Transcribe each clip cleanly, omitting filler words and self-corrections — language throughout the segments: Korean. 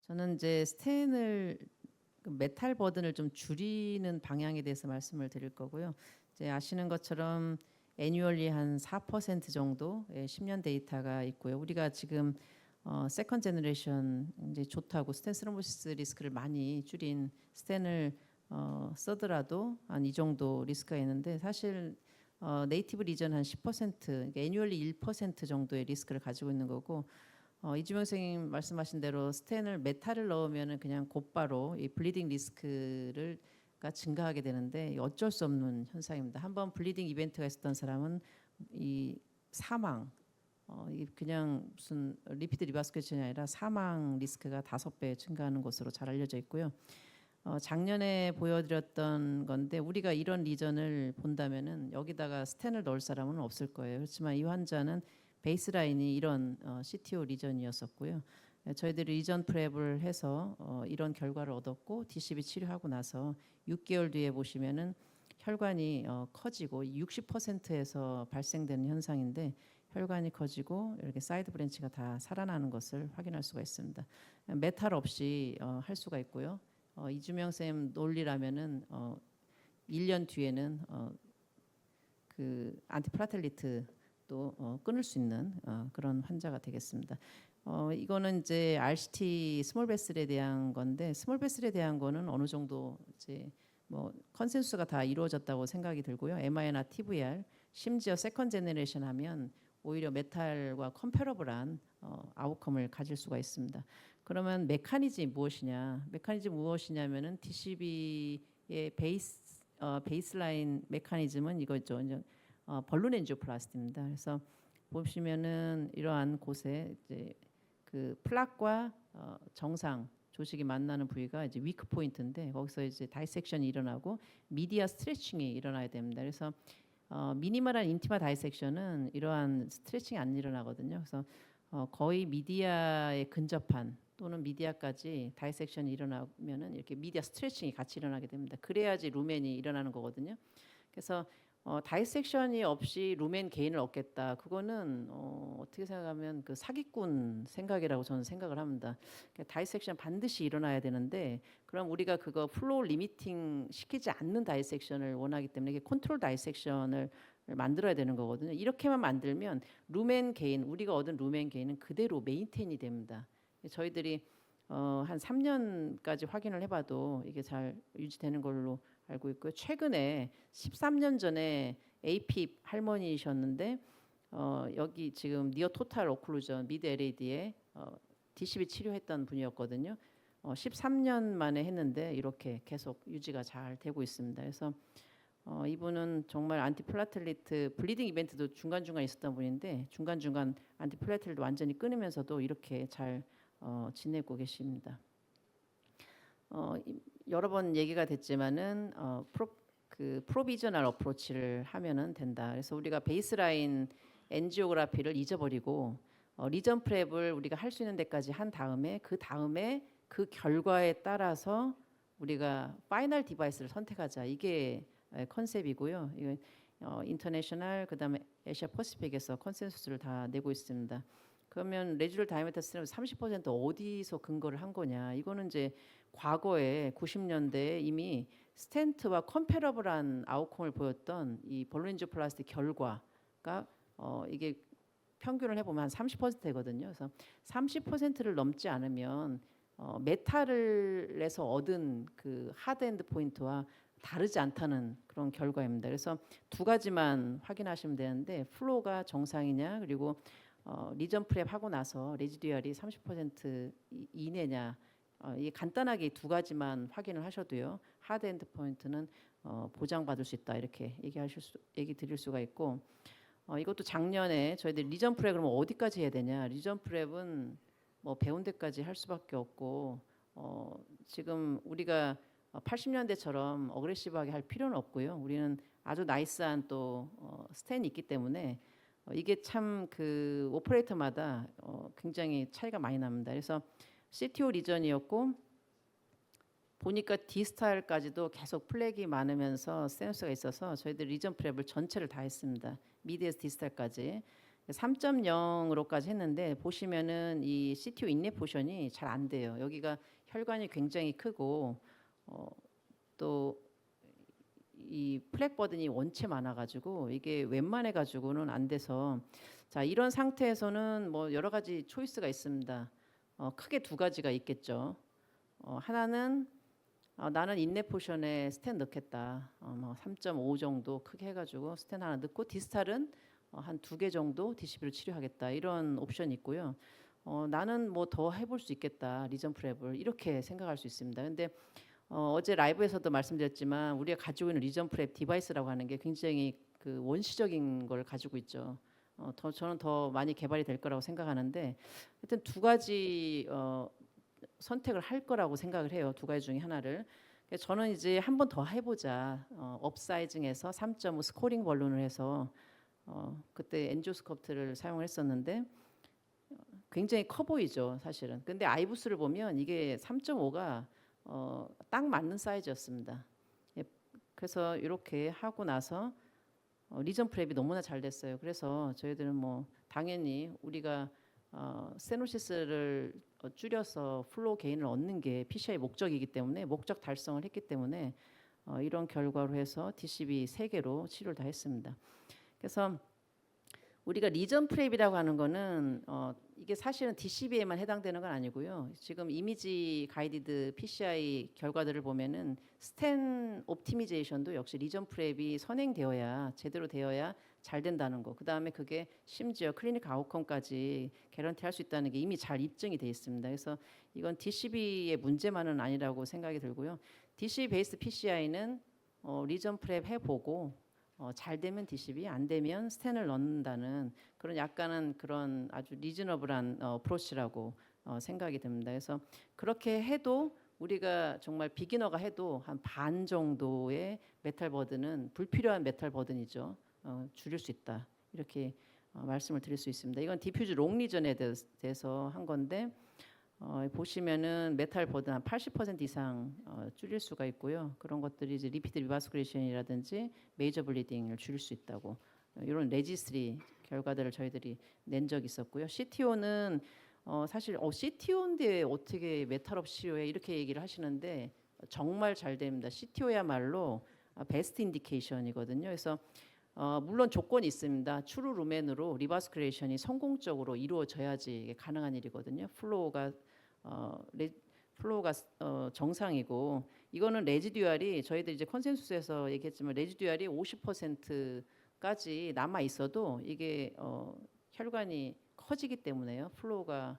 저는 이제 스텐을 그 메탈 버든을 좀 줄이는 방향에 대해서 말씀을 드릴 거고요. 이제 아시는 것처럼 애뉴얼리 한 4% 정도의 10년 데이터가 있고요. 우리가 지금 세컨 제너레이션 이제 좋다고 스텐 스로보시스 리스크를 많이 줄인 스텐을 쓰더라도 한 이 정도 리스크가 있는데 사실 네이티브 리전 한 10%, 그러니까 애뉴얼리 1% 정도의 리스크를 가지고 있는 거고 이주명 선생님 말씀하신 대로 스텐을 메탈을 넣으면은 그냥 곧바로 이 블리딩 리스크가 증가하게 되는데 어쩔 수 없는 현상입니다. 한번 블리딩 이벤트가 있었던 사람은 이 사망, 이 그냥 무슨 리피드 리바스케이션이 아니라 사망 리스크가 5배 증가하는 것으로 잘 알려져 있고요. 작년에 보여드렸던 건데 우리가 이런 리전을 본다면은 여기다가 스텐을 넣을 사람은 없을 거예요. 그렇지만 이 환자는 베이스라인이 이런 CTO 리전이었었고요. 저희들이 리전 프랩을 해서 이런 결과를 얻었고 DCB 치료하고 나서 6개월 뒤에 보시면은 혈관이 커지고 60%에서 발생되는 현상인데 혈관이 커지고 이렇게 사이드 브랜치가 다 살아나는 것을 확인할 수가 있습니다. 메탈 없이 할 수가 있고요. 이주명 쌤 논리라면은 1년 뒤에는 그 안티플라텔리트 또 끊을 수 있는 그런 환자가 되겠습니다. 이거는 이제 RCT 스몰 베슬에 대한 건데 스몰 베슬에 대한 거는 어느 정도 이제 뭐 컨센수스가 다 이루어졌다고 생각이 들고요. MI나 TVR 심지어 세컨 제너레이션 하면 오히려 메탈과 컴패러블한 아웃컴을 가질 수가 있습니다. 그러면 메커니즘이 무엇이냐? 메커니즘 무엇이냐면은 DCB의 베이스라인 메커니즘은 이거죠. 벌룬 엔지오플라스티입니다. 그래서 보시면은 이러한 곳에 이제 그 플락과 정상 조직이 만나는 부위가 이제 위크 포인트인데 거기서 이제 다이섹션이 일어나고 미디아 스트레칭이 일어나야 됩니다. 그래서 미니멀한 인티마 다이섹션은 이러한 스트레칭이 안 일어나거든요. 그래서 거의 미디아에 근접한 또는 미디아까지 다이섹션이 일어나면은 이렇게 미디아 스트레칭이 같이 일어나게 됩니다. 그래야지 루멘이 일어나는 거거든요. 그래서 다이섹션이 없이 루멘 게인을 얻겠다. 그거는 어떻게 생각하면 그 사기꾼 생각이라고 저는 생각을 합니다. 그러니까 다이섹션 반드시 일어나야 되는데 그럼 우리가 그거 플로우 리미팅 시키지 않는 다이섹션을 원하기 때문에 이게 컨트롤 다이섹션을 만들어야 되는 거거든요. 이렇게만 만들면 루멘 게인, 우리가 얻은 루멘 게인은 그대로 메인테인이 됩니다. 저희들이 한 3년까지 확인을 해봐도 이게 잘 유지되는 걸로 알고 있고요. 최근에 13년 전에 AP 할머니셨는데 여기 지금 니어 토탈 오클루전 미드 LAD에 DCB 치료했던 분이었거든요. 13년 만에 했는데 이렇게 계속 유지가 잘 되고 있습니다. 그래서 이분은 정말 안티플라텔리트 블리딩 이벤트도 중간중간 있었던 분인데 중간중간 안티플라텔리트 완전히 끊으면서도 이렇게 잘 지내고 계십니다. 여러 번 얘기가 됐지만은 프로비저널 어프로치를 하면은 된다. 그래서 우리가 베이스라인 엔지오그라피를 잊어버리고 리전 프랩을 우리가 할 수 있는 데까지 한 다음에 그 결과에 따라서 우리가 파이널 디바이스를 선택하자. 이게 컨셉이고요. 이거 인터내셔널 그다음에 아시아 퍼시픽에서 컨센서스를 다 내고 있습니다. 그러면 레지럴 다이아미터 스트램 30% 어디서 근거를 한 거냐? 이거는 이제 과거에 90년대에 이미 스텐트와 컴패러블한 아웃컴을 보였던 이 볼렌지오플라스티 결과가 이게 평균을 해보면 한 30%거든요. 그래서 30%를 넘지 않으면 메탈을에서 얻은 그 하드 엔드 포인트와 다르지 않다는 그런 결과입니다. 그래서 두 가지만 확인하시면 되는데 플로우가 정상이냐 그리고 리전 프랩 하고 나서 레지듀얼이 30% 이내냐 이 간단하게 두 가지만 확인을 하셔도요. 하드 엔드 포인트는 보장받을 수 있다 이렇게 얘기 드릴 수가 있고 이것도 작년에 저희들 리전 프랩 그러면 어디까지 해야 되냐? 리전 프랩은 뭐 배운 데까지 할 수밖에 없고 지금 우리가 80년대처럼 어그레시브하게 할 필요는 없고요. 우리는 아주 나이스한 또 스탠이 있기 때문에 이게 참 그 오퍼레이터마다 굉장히 차이가 많이 납니다. 그래서 CTO 리전이었고 보니까 D스타일까지도 계속 플렉이 많으면서 센서가 있어서 저희들 리전 프랩을 전체를 다 했습니다. 미드에서 D스타일까지. 3.0으로까지 했는데 보시면은 이 CTO 인내 포션이 잘 안 돼요. 여기가 혈관이 굉장히 크고 또 이 플렉 버든이 원체 많아가지고 이게 웬만해 가지고는 안 돼서 자 이런 상태에서는 뭐 여러 가지 초이스가 있습니다. 크게 두 가지가 있겠죠. 하나는 나는 인내 포션에 스텐 넣겠다. 뭐 3.5 정도 크게 해가지고 스텐 하나 넣고 디스탈은 한 두 개 정도 DCB로 치료하겠다. 이런 옵션이 있고요. 나는 뭐 더 해볼 수 있겠다. 리전 프랩을 이렇게 생각할 수 있습니다. 근데 어제 라이브에서도 말씀드렸지만 우리가 가지고 있는 리전 프랩 디바이스라고 하는 게 굉장히 그 원시적인 걸 가지고 있죠. 저는 더 많이 개발이 될 거라고 생각하는데 하여튼 두 가지 선택을 할 거라고 생각을 해요. 두 가지 중에 하나를. 그래서 저는 이제 한 번 더 해보자. 업사이징해서 3.5 스코링 벌룬을 해서 그때 엔지오스코프트를 사용을 했었는데 굉장히 커 보이죠, 사실은. 근데 아이부스를 보면 이게 3.5가 딱 맞는 사이즈였습니다. 예, 그래서 이렇게 하고 나서 리전 프랩이 너무나 잘 됐어요. 그래서 저희들은 뭐 당연히 우리가 스테노시스를 줄여서 플로우 게인을 얻는 게 PCI 목적이기 때문에 목적 달성을 했기 때문에 이런 결과로 해서 DCB 3개로 치료를 다 했습니다. 그래서 우리가 리전 프랩이라고 하는 거는 이게 사실은 DCB에만 해당되는 건 아니고요. 지금 이미지 가이디드 PCI 결과들을 보면은 스텐 옵티미제이션도 역시 리전 프랩이 선행되어야 제대로 되어야 잘 된다는 거. 그다음에 그게 심지어 클리닉 아웃컴까지 개런티 할 수 있다는 게 이미 잘 입증이 돼 있습니다. 그래서 이건 DCB의 문제만은 아니라고 생각이 들고요. DC 베이스 PCI는 리전 프랩 해보고 잘 되면 DCB, 안 되면 스텐을 넣는다는 그런 약간은 그런 아주 리즈너블한 어프로치라고 생각이 듭니다. 그래서 그렇게 해도 우리가 정말 비기너가 해도 한 반 정도의 메탈 버든은 불필요한 메탈 버든이죠. 줄일 수 있다. 이렇게 말씀을 드릴 수 있습니다. 이건 디퓨즈 롱 리전에 대해서 한 건데 보시면은 메탈 버든 한 80% 이상 줄일 수가 있고요. 그런 것들이 이제 리피트 리바스쿠레이션이라든지 메이저 블리딩을 줄일 수 있다고 이런 레지스트리 결과들을 저희들이 낸 적이 있었고요. CTO는 사실 CTO인데 어떻게 메탈 없이 치료해 이렇게 얘기를 하시는데 정말 잘 됩니다. CTO야말로 베스트 인디케이션이거든요. 그래서 물론 조건이 있습니다. 추루 루멘으로 리바스쿠레이션이 성공적으로 이루어져야지 이게 가능한 일이거든요. 플로우가 정상이고 이거는 레지듀얼이 저희들 이제 컨센수스에서 얘기했지만 레지듀얼이 50%까지 남아 있어도 이게 혈관이 커지기 때문에요. 플로우가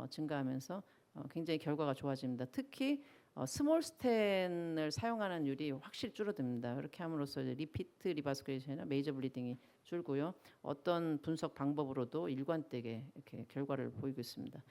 증가하면서 굉장히 결과가 좋아집니다. 특히 스몰 스텐을 사용하는 율이 확실히 줄어듭니다. 그렇게 함으로써 리피트 리바스쿠레이션이나 메이저 블리딩이 줄고요. 어떤 분석 방법으로도 일관되게 이렇게 결과를 보이고 있습니다.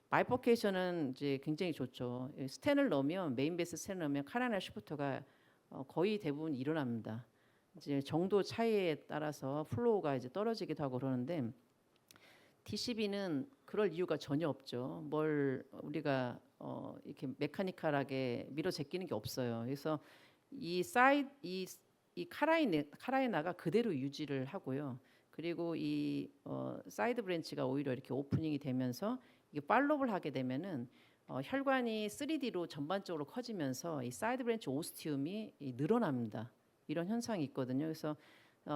바이포케이션은 이제 굉장히 좋죠. 스텐을 넣으면 메인 베이스 스텐을 넣으면 카라나 시프터가 거의 대부분 일어납니다. 이제 정도 차이에 따라서 플로우가 이제 떨어지기도 하고 그러는데 DCB는 그럴 이유가 전혀 없죠. 뭘 우리가 이렇게 메카니컬하게 밀어 제끼는 게 없어요. 그래서 이 카라이나가 그대로 유지를 하고요. 그리고 이 사이드 브랜치가 오히려 이렇게 오프닝이 되면서 이게 팔롭을 하게 되면은 혈관이 3D로 전반적으로 커지면서 이 사이드 브랜치 오스티움이 늘어납니다. 이런 현상이 있거든요. 그래서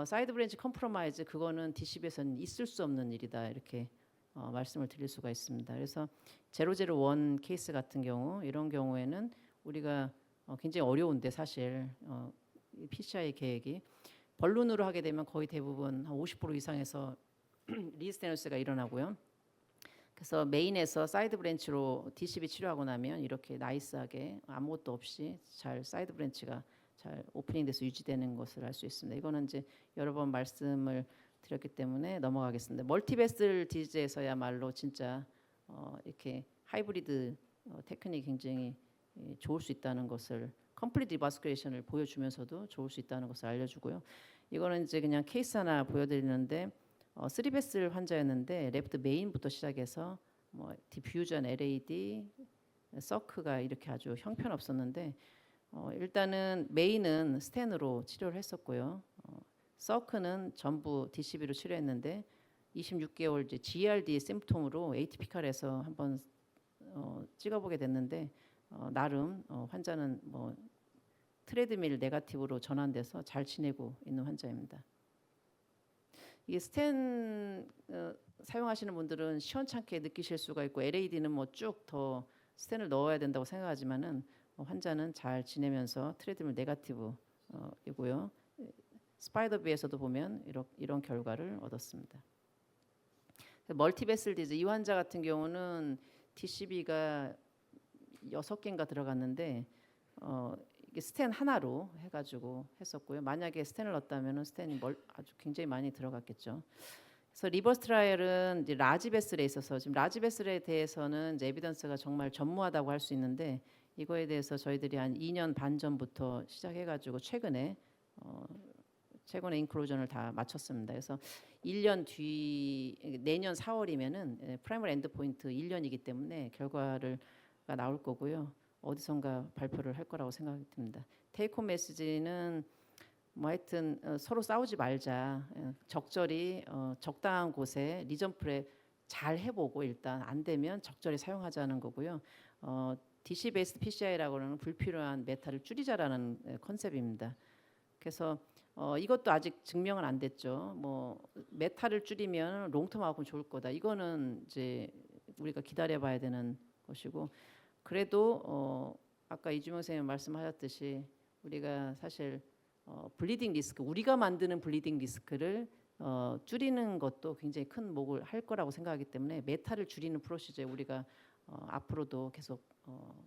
사이드 브랜치 컴프로마이즈 그거는 DCB에서는 있을 수 없는 일이다 이렇게 말씀을 드릴 수가 있습니다. 그래서 001 케이스 같은 경우 이런 경우에는 우리가 굉장히 어려운데 사실 PCI 계획이 벌룬으로 하게 되면 거의 대부분 한 50% 이상에서 리스테너스가 일어나고요. 그래서 메인에서 사이드 브랜치로 DCB 치료하고 나면 이렇게 나이스하게 아무것도 없이 잘 사이드 브랜치가 잘 오프닝돼서 유지되는 것을 알 수 있습니다. 이거는 이제 여러 번 말씀을 드렸기 때문에 넘어가겠습니다. 멀티베슬 디지에서야말로 진짜 이렇게 하이브리드 테크닉이 굉장히 좋을 수 있다는 것을 컴플리트 리바스쿠레이션을 보여주면서도 좋을 수 있다는 것을 알려주고요. 이거는 이제 그냥 케이스 하나 보여드리는데 3베슬 환자였는데 레프트 메인부터 시작해서 뭐 디퓨전, LAD, 서크가 이렇게 아주 형편없었는데 일단은 메인은 스텐으로 치료를 했었고요. 서크는 전부 DCB로 치료했는데 26개월 이제 GERD 심프톰으로 에이티피컬해서 한번 찍어보게 됐는데 나름 환자는 뭐 트레드밀 네거티브로 전환돼서 잘 지내고 있는 환자입니다. 이게 스텐 사용하시는 분들은 시원찮게 느끼실 수가 있고 LAD는 뭐 쭉 더 스텐을 넣어야 된다고 생각하지만은 환자는 잘 지내면서 트레드밀 네거티브이고요. 스파이더비에서도 보면 이런 결과를 얻었습니다. 멀티베슬 디즈 이 환자 같은 경우는 DCB가 6개인가 들어갔는데 이게 스텐 하나로 해가지고 했었고요. 만약에 스텐을 넣었다면 스텐이 아주 굉장히 많이 들어갔겠죠. 그래서 리버스 트라이얼은 이제 라지 베슬에 있어서 지금 라지 베슬에 대해서는 이제 에비던스가 정말 전무하다고 할 수 있는데 이거에 대해서 저희들이 한 2년 반 전부터 시작해가지고 최근에 인클루전을 다 마쳤습니다. 그래서 1년 뒤 내년 4월이면은 프라이머리 엔드 포인트 1년이기 때문에 결과가 나올 거고요. 어디선가 발표를 할 거라고 생각이 듭니다. 테이크홈 메시지는 뭐 하여튼 서로 싸우지 말자. 적절히 적당한 곳에 리전 프랩 잘 해보고 일단 안 되면 적절히 사용하자는 거고요. DC 베이스드 PCI라고 하는 불필요한 메탈을 줄이자라는 컨셉입니다. 그래서 이것도 아직 증명은 안 됐죠. 뭐 메탈을 줄이면 롱텀하고 좋을 거다. 이거는 이제 우리가 기다려봐야 되는 것이고 그래도 아까 이주명 선생님 말씀하셨듯이 우리가 사실 블리딩 리스크 우리가 만드는 블리딩 리스크를 줄이는 것도 굉장히 큰 몫을 할 거라고 생각하기 때문에 메탈을 줄이는 프로시저에 우리가 앞으로도 계속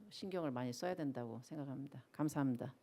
신경을 많이 써야 된다고 생각합니다. 감사합니다.